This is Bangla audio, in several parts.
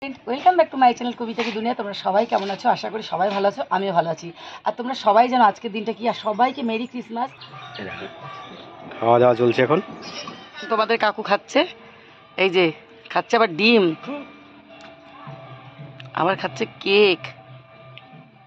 Welcome back to my channel Kabita ki Duniya. তোমরা সবাই কেমন আছো? আশা করি সবাই ভালো আছো, আমিও ভালো আছি। আর তোমরা সবাই জানো আজকের দিনটা কি, আর সবাইকে মেরি ক্রিসমাস। খাওয়া দাওয়া চলছে এখন। তোমাদের কাকু খাচ্ছে, এই যে খাচ্ছে আবার ডিম, আবার খাচ্ছে কেক।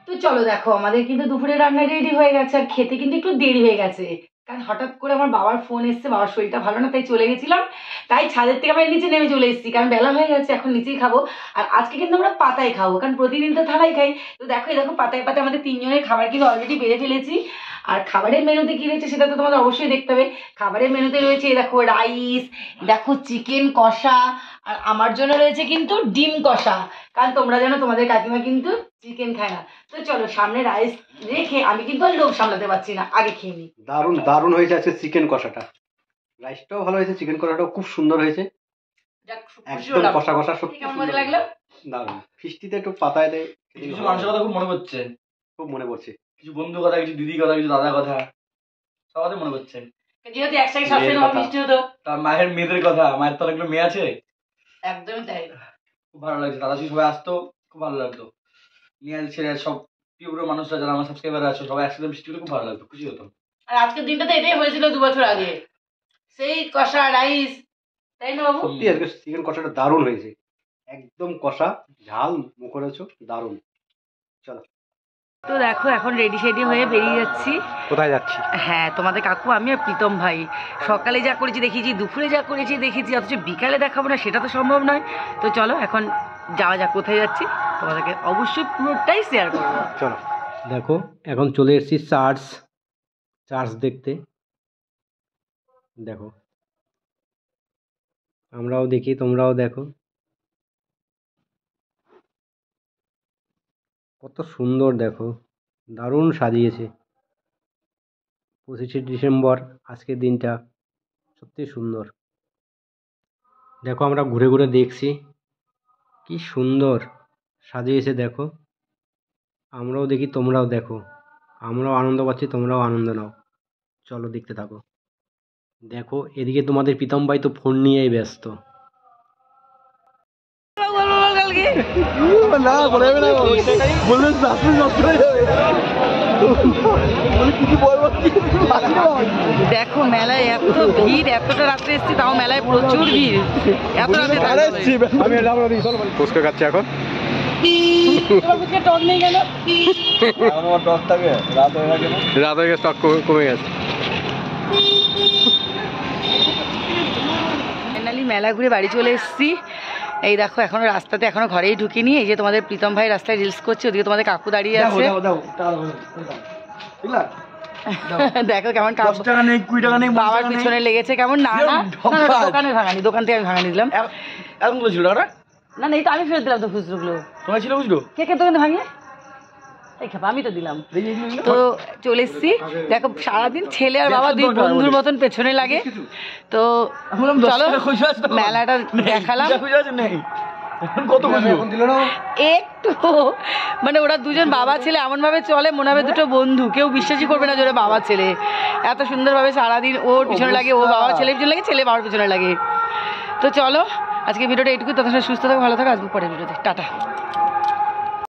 তো চলো দেখো, আমাদের কিন্তু দুপুরে রান্না রেডি হয়ে গেছে, আর খেতে কিন্তু একটু দেরি হয়ে গেছে, কারণ হঠাৎ করে আমার বাবার ফোন এসছে, বাবার শরীরটা ভালো না, তাই চলে গেছিলাম। তাই ছাদের থেকে আমরা নিচে নেমে চলে এসেছি, কারণ বেলা হয়ে গেছে, এখন নিচেই খাবো। আর আজকে কিন্তু আমরা পাতায় খাবো, কারণ প্রতিদিন তো থালায় খাই। তো দেখো এই দেখো পাতায় পাতায় আমাদের তিনজনের খাবার কিন্তু অলরেডি বেড়ে ফেলেছি। আর খাবারের মেনুতে কি রয়েছে সেটা তো তোমাদের অবশ্যই দেখতে হবে। খাবারের মেনুতে রয়েছে দেখো রাইস, দেখো চিকেন কষা, আর আমার জন্য রয়েছে কিন্তু ডিম কষা, কারণ তোমরা জানো তোমাদের কাকিমা কিন্তু চিকেন খায় না। তো চলো সামনে রাইস রেখে, আমি কিন্তু আর লোভ সামলাতে পারছি না, আগে খেয়ে নিই। দারুণ দারুণ হয়েছে আজকে চিকেন কষাটা। রাইসটাও ভালো হয়েছে, চিকেন কষাটাও খুব সুন্দর হয়েছে, একদম কষা কষা। সত্যি কেমন মজা লাগলো, দারুণ। ফিস্টিতে একটু পাতায় দেয়, কিছু মানুষের কথা খুব মনে পড়ছে, খুব মনে পড়ছে। কিছু বন্ধুর কথা, কিছু দিদির কথা, কিছু দাদার কথা, সবাই মনে পড়ছে। যেহেতু একসাথে সবসময় মিষ্টি হতো, তার মায়ের মেয়েদের কথা, মায়ের তো অনেকগুলো মেয়ে আছে। একদমই তাই। খুব ভালো লাগছে, দাদা সবাই আসতো, খুব ভালো লাগতো। নিয়ে ছেড়ে সব প্রিয় মানুষরা যারা আমার সাবস্ক্রাইবার আছে সবাই একসাথে মিষ্টি হলে খুব ভালো লাগতো, খুশি হতো। আর আজকের দিনটাতে এটাই হয়েছিল 2 বছর আগে, সেই কষা রাইস, তাই না বাবু? সত্যি আজকে চিকেন কষাটা দারুণ হয়েছে, একদম কষা, ঝাল মুখরোচক, দারুণ। চলো তো দেখো এখন রেডি শেডি হয়ে বেরিয়ে যাচ্ছি। কোথায় যাচ্ছি? হ্যাঁ, তোমাদের কাকু আমি আর প্রীতম ভাই সকালে যা করেছি দেখেছি, দুপুরে যা করেছি দেখেছি, অথচ বিকালে দেখাবো না সেটা তো সম্ভব নয়। তো চলো এখন যাওয়া যাক, কোথায় যাচ্ছি তোমাদেরকে অবশ্যই পুরোটাই শেয়ার করবো। চলো দেখো, এখন চলে এসেছি চার্চ দেখতে। দেখো আমরাও দেখি, তোমরাও দেখো কত সুন্দর, দেখো দারুণ সাজিয়েছে। 25শে ডিসেম্বর আজকের দিনটা সত্যি সুন্দর। দেখো আমরা ঘুরে ঘুরে দেখছি কি সুন্দর সাজিয়েছে, দেখো আমরাও দেখি, তোমরাও দেখো, আমরাও আনন্দ পাচ্ছি, তোমরাও আনন্দ নাও। চলো দেখতে থাকো। দেখো এদিকে তোমাদের প্রীতম ভাই তো ফোন নিয়েই ব্যস্ত। দেখো মেলায় এত ভিড়, এতটা রাত্রে এসছি তাও মেলায় প্রচুর ভিড়, এত রাতে ফুচকা খাচ্ছে এখন। টক নেই কেন? রাত হয়ে গেছে, টক কমে গেছে। ফাইনালি মেলা ঘুরে বাড়ি চলে এসেছি। এই দেখো এখনো রাস্তাতে, এখনো ঘরেই ঢুকিনি। এই যে তোমাদের প্রীতম ভাই রাস্তায় রিলস করছে, ওদিকে তোমাদের কাকু দাঁড়িয়ে আছে। দেখো কেমন বাবার পিছনে লেগেছে কেমন। না না দোকানে ভাঙানি, দোকান থেকে আমি ভাঙানি দিলাম। না না এই তো আমি ফেরত দিলাম তো খুচরোগুলো। তোমার ছিল বুঝলো কে কে দোকানে ভাঙিয়ে এই খাবো, আমি তো দিলাম। তো চলে এসছি। দেখো সারাদিন ছেলে আর বাবা দুই বন্ধুর মতন পেছনে লাগে। তো চলো মেলাটা দেখালাম। একটু মানে ওরা দুজন বাবা ছেলে এমন ভাবে চলে মনে হবে দুটো বন্ধু, কেউ বিশ্বাসই করবে না যে ওরা বাবা ছেলে। এত সুন্দরভাবে সারাদিন ওর পিছনে লাগে, ও বাবা ছেলের পিছনে লাগে, ছেলে বাবার পিছনে লাগে। তো চলো আজকে ভিডিওটা এইটুকু। তখন সুস্থ থাকো, ভালো থাকো, আসবো পরের ভিডিওতে। টাটা।